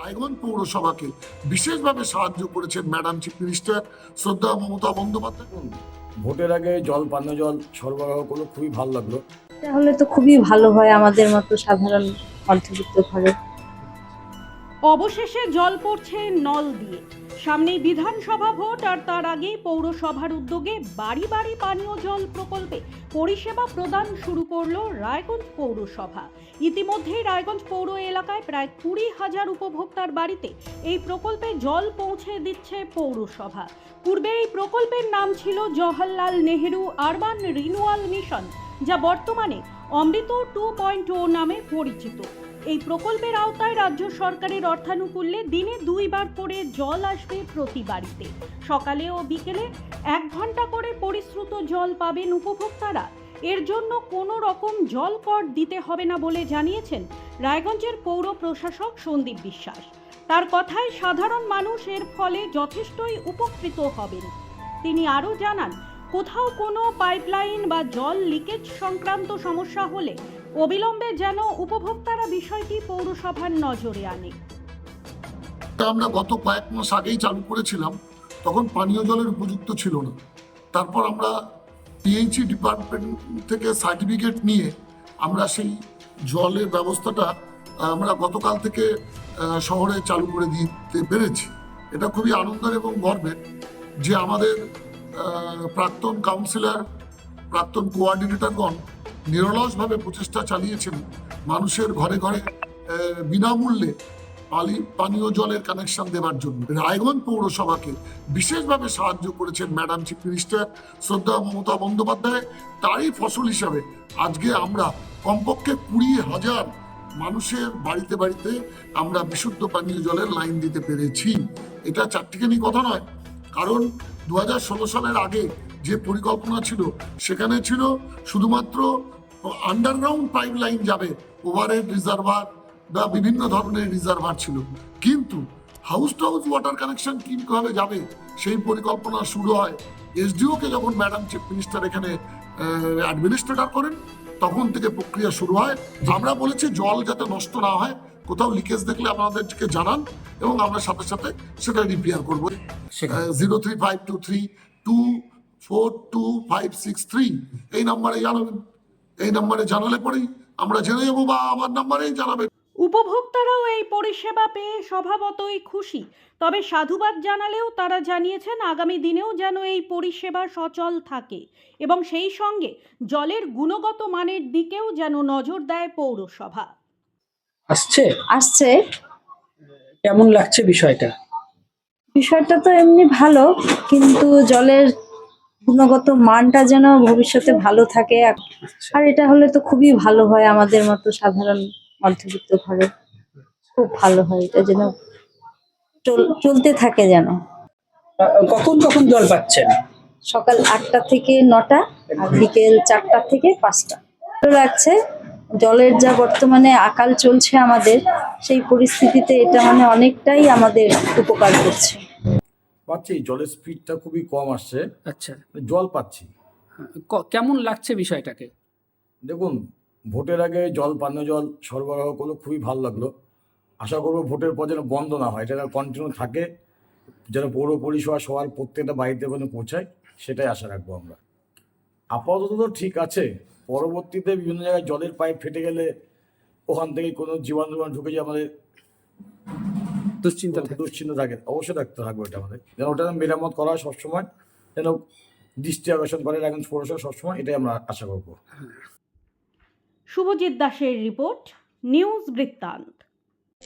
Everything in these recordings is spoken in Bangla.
রায়গঞ্জ পৌরসভাকে বিশেষভাবে সাহায্য করেছেন ম্যাডাম চিফ মিনিস্টার শ্রদ্ধা মমতা বন্দ্যোপাধ্যায়। ভোটের আগে জল, পানীয় জল সরবরাহ করলো, খুবই ভালো লাগলো। এটা হলে তো খুবই ভালো হয় আমাদের মতো সাধারণ মধ্যবিত্ত ঘরে। অবশেষে জল পড়ছে নল দিয়ে। সামনেই বিধানসভা ভোট, আর তার আগেই পৌরসভার উদ্যোগে বাড়ি বাড়ি পানীয় জল প্রকল্পে পরিষেবা প্রদান শুরু করলো রায়গঞ্জ পৌরসভা। ইতিমধ্যেই রায়গঞ্জ পৌর এলাকায় প্রায় 20,000 উপভোক্তার বাড়িতে এই প্রকল্পে জল পৌঁছে দিচ্ছে পৌরসভা। পূর্বে এই প্রকল্পের নাম ছিল Jawaharlal Nehru urban renewal mission, যা বর্তমানে অমৃত 2.0 নামে পরিচিত। এই প্রকল্পের আওতায় রাজ্য সরকারের অর্থানুকূল্যে দিনে 2 বার করে জল আসবে প্রতি বাড়িতে। সকালে ও বিকেলে 1 ঘন্টা করে পরিশ্রুত জল পাবেন উপভোক্তারা। এর জন্য কোনো রকম জল কর দিতে হবে না বলে জানিয়েছেন রায়গঞ্জের পৌর প্রশাসক সন্দীপ বিশ্বাস। তার কথায় সাধারণ মানুষ এর ফলে যথেষ্টই উপকৃত হবেন। তিনি আরও জানান, কোথাও কোনো পাইপলাইন বা জল লিকেজ সংক্রান্ত সমস্যা হলে অবিলম্বে যেন উপভোক্তারা বিষয়টি পৌরসভার নজরে আনে। আমরা গত কয়েক মাস আগেই চালু করেছিলাম, তখন পানীয় জলের উপযুক্ত ছিল না। তারপর আমরা পিএইচই ডিপার্টমেন্ট থেকে সার্টিফিকেট নিয়ে আমরা সেই জলের ব্যবস্থাটা আমরা গতকাল থেকে শহরে চালু করে দিতে পেরেছি। এটা খুবই আনন্দের এবং গর্বের যে আমাদের প্রাক্তন কাউন্সিলর, প্রাক্তন কোঅর্ডিনেটরগণ নিরলসভাবে প্রচেষ্টা চালিয়েছেন মানুষের ঘরে ঘরে বিনামূল্যে পানীয় জলের কানেকশন দেওয়ার জন্য। রায়গঞ্জ পৌরসভাকে বিশেষভাবে সাহায্য করেছেন ম্যাডাম চিফ মিনিস্টার শ্রদ্ধা মমতা বন্দ্যোপাধ্যায়। তারই ফসল হিসাবে আজকে আমরা কমপক্ষে 20,000 মানুষের বাড়িতে বাড়িতে আমরা বিশুদ্ধ পানীয় জলের লাইন দিতে পেরেছি। এটা চারটিখানি কথা নয়, কারণ 2016 সালের আগে যে পরিকল্পনা ছিল সেখানে ছিল শুধুমাত্র আন্ডারগ্রাউন্ড পাইপ লাইন যাবে, ওভারহেড রিজার্ভার বা বিভিন্ন ধরনের রিজার্ভার ছিল, কিন্তু house to house water connection কিভাবে যাবে সেই পরিকল্পনা শুরু হয়। এসডিও কে যখন ম্যাডাম চিফ মিনিস্টার এখানে অ্যাডমিনিস্ট্রেটর করেন তখন থেকে প্রক্রিয়া শুরু হয়। আমরা বলেছি জল যাতে নষ্ট না হয়, কোথাও লিকেজ দেখলে আমাদেরকে জানান এবং আমরা সাথে সাথে সেটা রিপেয়ার করবো। 035232425563 এই নাম্বারে জানাবেন। এই নাম্বারে জানালে পরেই আমরা জেনে যাবো, বা আমার নাম্বারেই জানাবেন। উপভোক্তারাও এই পরিষেবা পেয়ে স্বভাবতই খুশি। তবে সাধুবাদ জানালেও তারা জানিয়েছেন আগামী দিনেও যেন এই পরিষেবা সচল থাকে এবং সেই সঙ্গে জলের গুণগত মানের দিকেও যেন নজর দেয় পৌরসভা। আসছে। কেমন লাগছে বিষয়টা? বিষয়টা তো এমনি ভালো, কিন্তু জলের গুণগত মানটা যেন ভবিষ্যতে ভালো থাকে। আর এটা হলে তো খুবই ভালো হয় আমাদের মতো সাধারণ মধ্যবিত্ত ঘরে। খুব ভালো হয়, এটা যেন চলতে থাকে যেন। কখন কখন জল পাচ্ছেন? সকাল 8টা থেকে 9টা আর বিকেল 4টা থেকে 5টা। ভালো লাগছে। জলের যা বর্তমানে আকাল চলছে আমাদের, সেই পরিস্থিতিতে এটা মানে অনেকটাই আমাদের উপকার করছে। পাচ্ছি, জলের স্পিডটা খুবই কম আসছে। আচ্ছা, জল পাচ্ছি। কেমন লাগছে বিষয়টাকে? দেখুন, ভোটের আগে জল, পানীয় জল সরবরাহ করলো, খুবই ভালো লাগলো। আশা করবো ভোটের পর যেন বন্ধ না হয়, এটা যেন কন্টিনিউ থাকে, যেন পৌর পরিষেবা সবার প্রত্যেকটা বাড়িতে যেন পৌঁছায়, সেটাই আশা রাখবো আমরা। আপাতত তো ঠিক আছে, পরবর্তীতে বিভিন্ন জায়গায় জলের পাইপ ফেটে গেলে ওখান থেকে কোনো জীবাণু ঢুকে যায়, আমাদের দুশ্চিন্তা থাকে, অবশ্যই থাকতে থাকবে এটা আমাদের, যেন ওটা মেরামত করা হয় সবসময়, যেন দৃষ্টি আকর্ষণ করে রাখেন পৌরসভা সবসময়, এটাই আমরা আশা করবো। শুভজিৎ দাসের রিপোর্ট, নিউজ বৃত্তান্ত।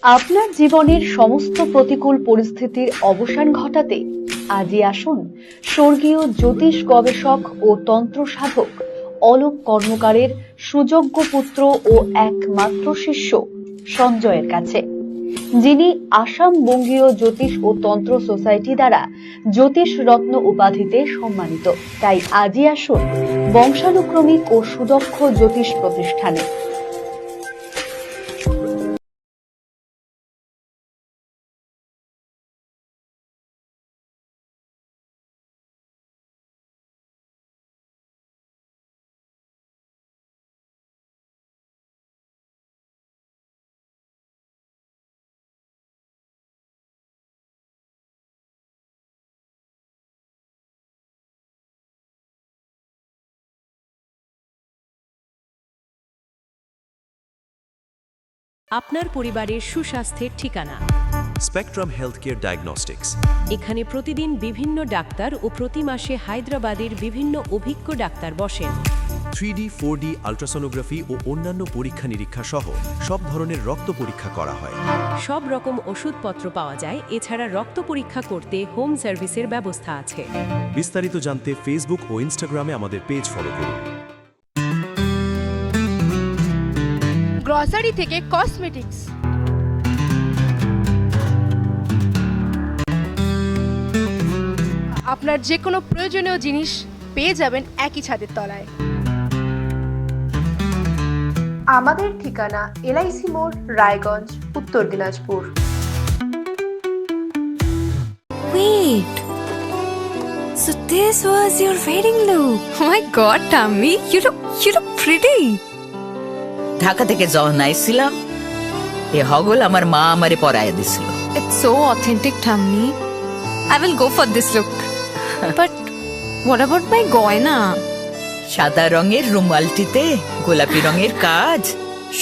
আপনার জীবনের সমস্ত প্রতিকূল পরিস্থিতির অবসান ঘটাতে আজই আসুন স্বর্গীয় জ্যোতিষ গবেষক ও তন্ত্র সাধক অলোক কর্মকারের সুযোগ্য পুত্র ও একমাত্র শিষ্য সঞ্জয়ের কাছে, যিনি আসাম বঙ্গীয় জ্যোতিষ ও তন্ত্র সোসাইটি দ্বারা জ্যোতিষ রত্ন উপাধিতে সম্মানিত। তাই আজই আসুন বংশানুক্রমিক ও সুদক্ষ জ্যোতিষ প্রতিষ্ঠানে। আপনার পরিবারের সুস্বাস্থ্যের ঠিকানা। Spectrum healthcare diagnostics. এখানে প্রতিদিন বিভিন্ন ডাক্তার ও প্রতি মাসে হায়দ্রাবাদের বিভিন্ন অভিজ্ঞ ডাক্তার বসেন। 3D, 4D আল্ট্রাসোনোগ্রাফি ও অন্যান্য পরীক্ষা নিরীক্ষা সহ সব ধরনের রক্ত পরীক্ষা করা হয়। সব রকম ওষুধপত্র পাওয়া যায়। এছাড়া রক্ত পরীক্ষা করতে হোম সার্ভিসের ব্যবস্থা আছে। বিস্তারিত জানতে ফেসবুক ও ইনস্টাগ্রামে আমাদের পেজ ফলো করুন। গ্রসারি থেকে কসমেটিক্স, আপনার যে কোনো প্রয়োজনীয় জিনিস পেয়ে যাবেন একই ছাদের তলায়। আমাদের ঠিকানা এলআইসি মোড়, রায়গঞ্জ, উত্তর Dinajpur. Wait. So this was your wedding look. Oh my god, Tammy, you look pretty. Dhaka থেকে যখন আইছিলাম এ হগল আমার মা আমারে পরায় দিছিল। It's so authentic, Tammy. I will go for this look. But what about my goina? সাদা রঙের রুমালটিতে গোলাপি রঙের কাজ,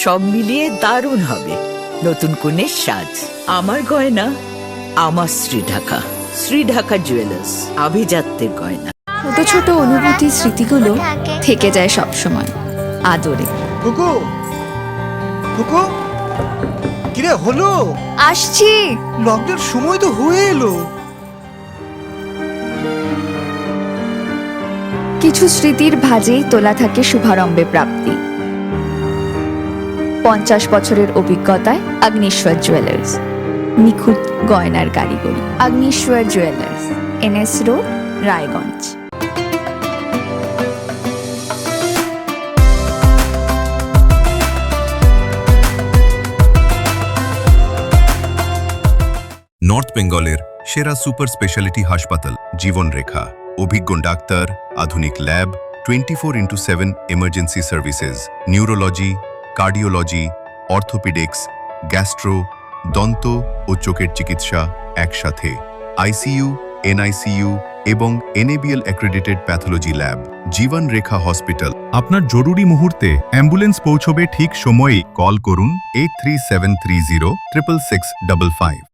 সব মিলিয়ে দারুণ হবে নতুন কনের সাজ। আমার গয়না আমার শ্রী ঢাকা জুয়েলার্স, আভিজাত্যের গয়না। ছোট ছোট অনুভূতি, স্মৃতিগুলো থেকে যায় সব সময় আদরে। কুকু কুকু, কিরে হলো? আসছি। লকডাউন সময় তো হয়ে এলো। কিছু স্মৃতির ভাজেই তোলা থাকে শুভারম্ভে প্রাপ্তি। 50 বছরের অভিজ্ঞতায় আগ্নেশ্বর জুয়েলার্স, নিখুঁত গয়নার কারিগরি। Agneshwar jewellers, NS road, Raiganj. North বেঙ্গলের সেরা সুপার স্পেশালিটি হাসপাতাল জীবনরেখা। অভিজ্ঞ ডাক্তার, আধুনিক lab, 24x7 emergency services, neurology, cardiology, orthopaedics, gastro, দন্ত ও চোখের চিকিৎসা একসাথে। আইসিইউ, NICU এবং NABL accredited pathology lab. জীবনরেখা hospital. আপনার জরুরি মুহূর্তে অ্যাম্বুলেন্স পৌঁছবে ঠিক সময়েই। কল করুন 83730 66655।